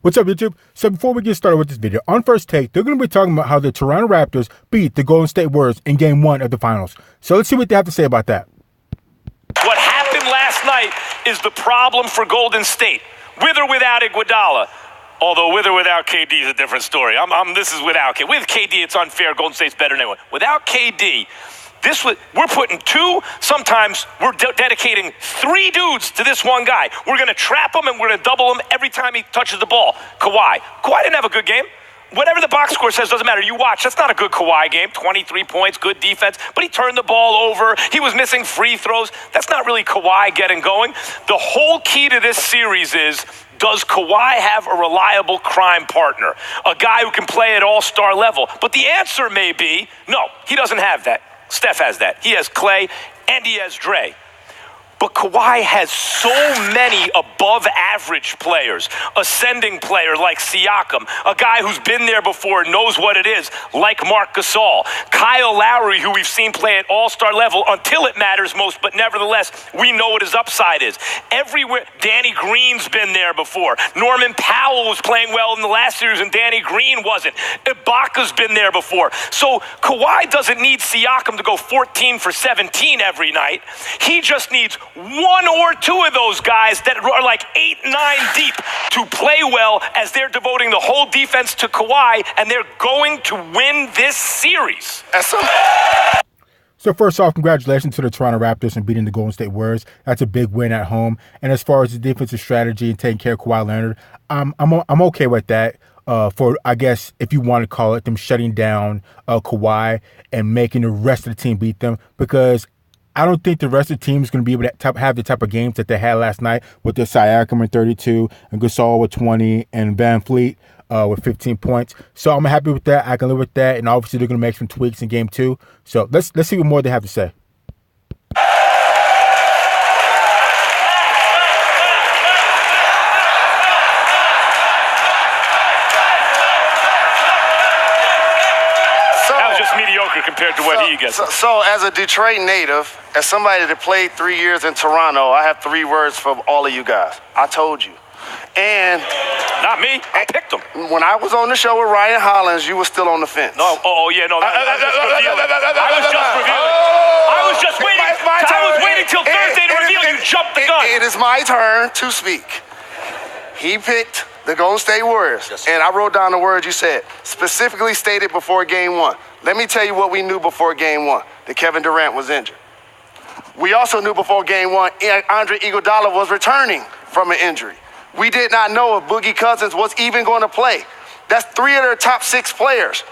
What's up, YouTube? So before we get started with this video, on First Take, they're going to be talking about how the Toronto Raptors beat the Golden State Warriors in Game 1 of the Finals. So let's see what they have to say about that. What happened last night is the problem for Golden State, with or without Iguodala. Although with or without KD is a different story. This is without KD. With KD, it's unfair. Golden State's better than anyone. Without KD, we're putting two, sometimes we're dedicating three dudes to this one guy. We're going to trap him and we're going to double him every time he touches the ball. Kawhi didn't have a good game. Whatever the box score says doesn't matter. You watch, that's not a good Kawhi game. 23 points, good defense, but he turned the ball over. He was missing free throws. That's not really Kawhi getting going. The whole key to this series is, does Kawhi have a reliable crime partner? A guy who can play at all-star level? But the answer may be, no, he doesn't have that. Steph has that. He has Klay, and he has Dre. But Kawhi has so many above-average players, ascending players like Siakam, a guy who's been there before, knows what it is, like Marc Gosal, Kyle Lowry, who we've seen play at all-star level until it matters most, but nevertheless, we know what his upside is. Everywhere, Danny Green's been there before. Norman Powell was playing well in the last series, and Danny Green wasn't. Ibaka's been there before. So Kawhi doesn't need Siakam to go 14 for 17 every night. He just needs one or two of those guys that are like 8-9 deep to play well as they're devoting the whole defense to Kawhi, and they're going to win this series. So first off, congratulations to the Toronto Raptors on beating the Golden State Warriors. That's a big win at home. And as far as the defensive strategy and taking care of Kawhi Leonard, I'm okay with that. For, I guess, if you want to call it, them shutting down Kawhi and making the rest of the team beat them, because I don't think the rest of the team is going to be able to have the type of games that they had last night with the Siakam with 32 and Gosal with 20 and VanFleet with 15 points. So I'm happy with that. I can live with that. And obviously they're going to make some tweaks in Game 2. So let's see what more they have to say. Mediocre compared to what he gets. So as a Detroit native, as somebody that played 3 years in Toronto, I have 3 words for all of you guys. I told you. And not me. I picked them. When I was on the show with Ryan Hollins, you were still on the fence. No. Yeah. No. I was just waiting. I was waiting till Thursday to reveal. You jumped the gun. It is my turn to speak. He picked the Golden State Warriors. Yes, and I wrote down the words you said, specifically stated before Game 1. Let me tell you what we knew before Game 1, that Kevin Durant was injured. We also knew before Game 1, Andre Iguodala was returning from an injury. We did not know if Boogie Cousins was even going to play. That's 3 of their top 6 players.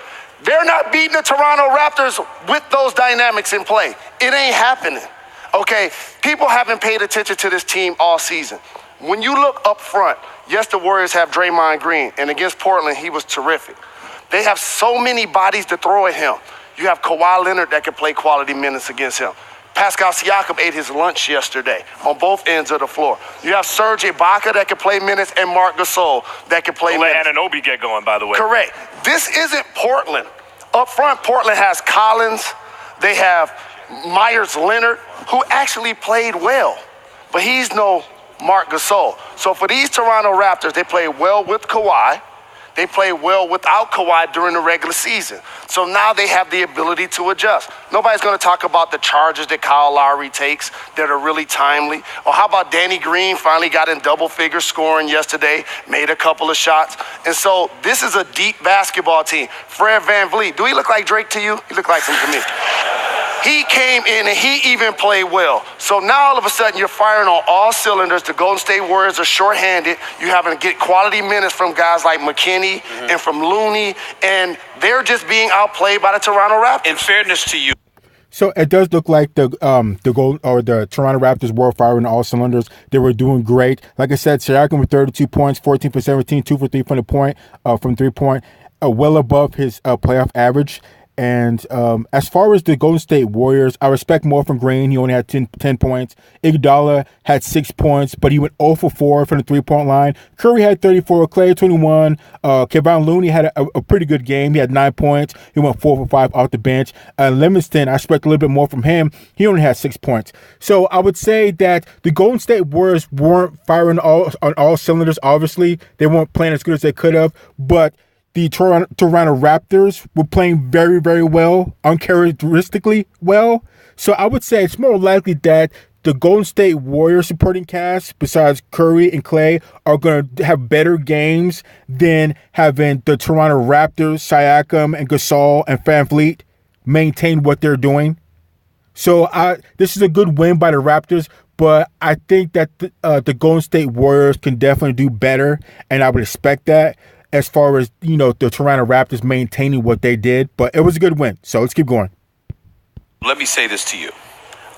They're not beating the Toronto Raptors with those dynamics in play. It ain't happening. Okay, people haven't paid attention to this team all season. When you look up front, yes, the Warriors have Draymond Green, and against Portland, he was terrific. They have so many bodies to throw at him. You have Kawhi Leonard that can play quality minutes against him. Pascal Siakam ate his lunch yesterday on both ends of the floor. You have Serge Ibaka that can play minutes and Marc Gosal that can play minutes. Let Anunoby get going, by the way. Correct. This isn't Portland. Up front, Portland has Collins. They have Myers Leonard, who actually played well, but he's no Marc Gosal. So for these Toronto Raptors, they play well with Kawhi. They play well without Kawhi during the regular season. So now they have the ability to adjust. Nobody's going to talk about the charges that Kyle Lowry takes that are really timely. Or how about Danny Green finally got in double figure scoring yesterday, made a couple of shots. And so this is a deep basketball team. Fred VanVleet, do he look like Drake to you? He looked like him to me. He came in and he even played well. So now all of a sudden you're firing on all cylinders. The Golden State Warriors are shorthanded. You're having to get quality minutes from guys like McKinney and from Looney, and they're just being outplayed by the Toronto Raptors. In fairness to you. So it does look like the Toronto Raptors were firing on all cylinders. They were doing great. Like I said, Siakam with 32 points, 14 for 17, 2 for 3 from the point, from 3-point, well above his playoff average. And as far as the Golden State Warriors, I respect more from Green. He only had 10 points. Iguodala had 6 points, but he went 0 for 4 from the three-point line. Curry had 34, Klay 21. Kevon Looney had a pretty good game. He had 9 points. He went 4 for 5 off the bench. Livingston, I expect a little bit more from him. He only had 6 points. So I would say that the Golden State Warriors weren't firing on all cylinders, obviously. They weren't playing as good as they could have, but the Toronto Raptors were playing very, very well, uncharacteristically well. So I would say it's more likely that the Golden State Warriors supporting cast, besides Curry and Klay, are going to have better games than having the Toronto Raptors, Siakam and Gosal and VanFleet maintain what they're doing. So this is a good win by the Raptors, but I think that the Golden State Warriors can definitely do better, and I would expect that, as far as, the Toronto Raptors maintaining what they did. But it was a good win, so let's keep going. Let me say this to you.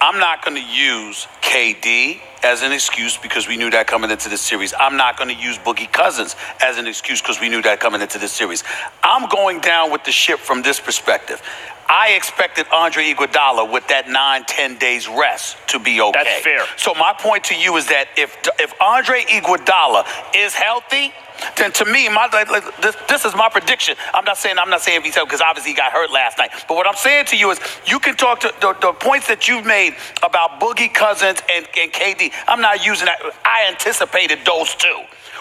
I'm not going to use KD as an excuse because we knew that coming into this series. I'm not going to use Boogie Cousins as an excuse because we knew that coming into this series. I'm going down with the ship from this perspective. I expected Andre Iguodala with that 9-10 days rest to be okay. That's fair. So my point to you is that if Andre Iguodala is healthy, then to me, this is my prediction. I'm not saying if he's healthy because obviously he got hurt last night. But what I'm saying to you is you can talk to the points that you've made about Boogie Cousins and KD. I'm not using that. I anticipated those two.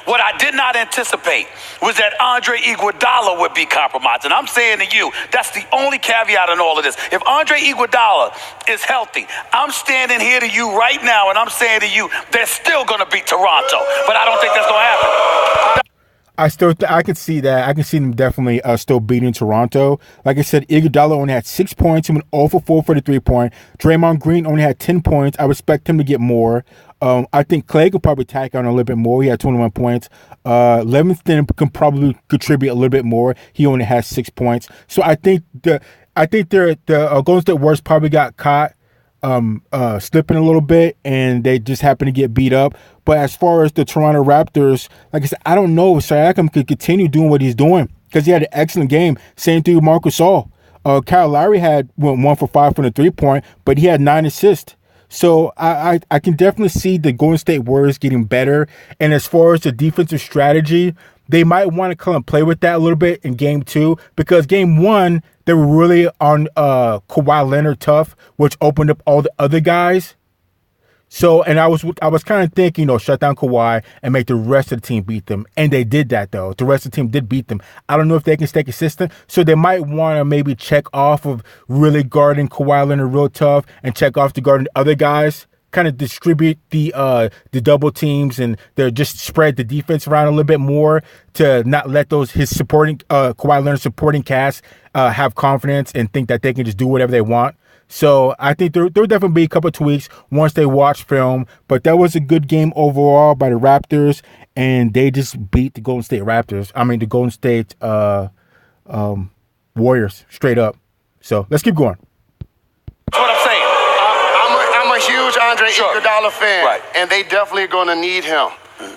What I did not anticipate was that Andre Iguodala would be compromised. And I'm saying to you, that's the only caveat in all of this. If Andre Iguodala is healthy, I'm standing here to you right now and I'm saying to you, they're still going to beat Toronto. But I don't think that's going to happen. I can see that. I can see them definitely still beating Toronto. Like I said, Iguodala only had 6 points. He went 0 for 4 for the 3-point. Draymond Green only had 10 points. I would expect him to get more. I think Klay could probably tack on a little bit more. He had 21 points. Livingston can probably contribute a little bit more. He only has 6 points. So I think the Golden State Warriors probably got caught slipping a little bit, and they just happened to get beat up. But as far as the Toronto Raptors, like I said, I don't know if Siakam could continue doing what he's doing because he had an excellent game. Same thing with Marc Gosal. Kyle Lowry went 1 for 5 from the 3-point, but he had 9 assists. So I can definitely see the Golden State Warriors getting better. And as far as the defensive strategy, they might want to come and play with that a little bit in Game 2 because Game 1, they were really on Kawhi Leonard tough, which opened up all the other guys. So, and I was kind of thinking, shut down Kawhi and make the rest of the team beat them. And they did that, though. The rest of the team did beat them. I don't know if they can stay consistent. So they might want to maybe check off of really guarding Kawhi Leonard real tough and check off the guarding the other guys. Kind of distribute the double teams and just spread the defense around a little bit more to not let his supporting Kawhi Leonard supporting cast have confidence and think that they can just do whatever they want. So I think there'll definitely be a couple of tweaks once they watch film. But that was a good game overall by the Raptors, and they just beat the Golden State Raptors. I mean the Golden State Warriors straight up. So let's keep going. That's what I'm saying. I'm a huge Andre Iguodala fan, right. And they definitely are going to need him.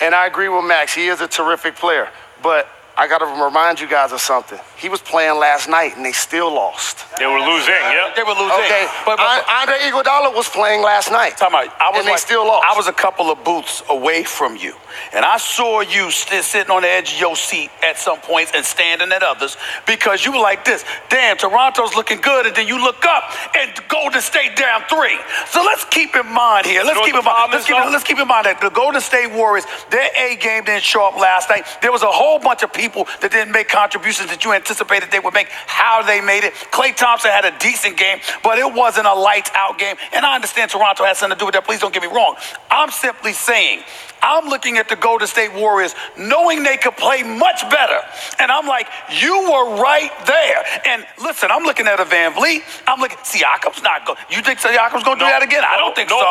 And I agree with Max. He is a terrific player. But I got to remind you guys of something. He was playing last night, and they still lost. They were losing, yeah. They were losing. Okay, but Andre Iguodala was playing last night, they still lost. I was a couple of booths away from you, and I saw you sitting on the edge of your seat at some points and standing at others because you were like this. Damn, Toronto's looking good, and then you look up and Golden State down 3. So let's keep in mind here. Let's keep in mind that the Golden State Warriors, their A game didn't show up last night. There was a whole bunch of people that didn't make contributions that you anticipated they would make. How they made it. Klay Thompson had a decent game, but it wasn't a lights out game. And I understand Toronto has something to do with that. Please don't get me wrong. I'm simply saying, I'm looking at the Golden State Warriors knowing they could play much better. And I'm like, you were right there. And listen, I'm looking at a VanFleet. I'm looking, Siakam's not going. You think Siakam's going to do that again? I don't think so.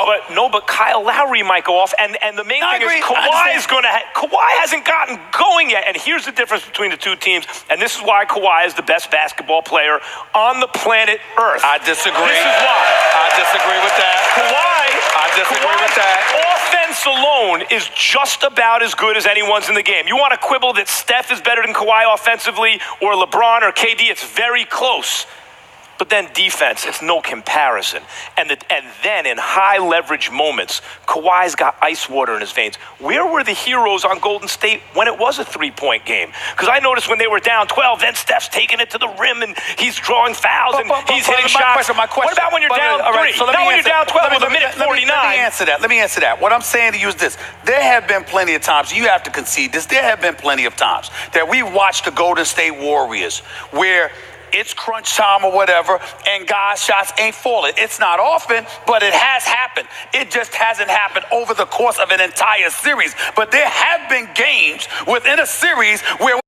But Kyle Lowry might go off. And the main thing is Kawhi hasn't gotten going yet. And here's the difference between the two teams. And this is why Kawhi is the best basketball player on the planet Earth. I disagree. This is why. I disagree with that. I disagree with that. Offense alone is just about as good as anyone's in the game. You want to quibble that Steph is better than Kawhi offensively or LeBron or KD? It's very close. But then defense, it's no comparison. And then in high leverage moments, Kawhi's got ice water in his veins. Where were the heroes on Golden State when it was a 3-point game? Because I noticed when they were down 12, then Steph's taking it to the rim and he's drawing fouls and he's hitting shots. My question. What about when you're down 3? Not when you're down 12 with a minute 49. Let me answer that. What I'm saying to you is this. There have been plenty of times, you have to concede this, there have been plenty of times that we watched the Golden State Warriors where it's crunch time or whatever, and guys' shots ain't falling. It's not often, but it has happened. It just hasn't happened over the course of an entire series. But there have been games within a series where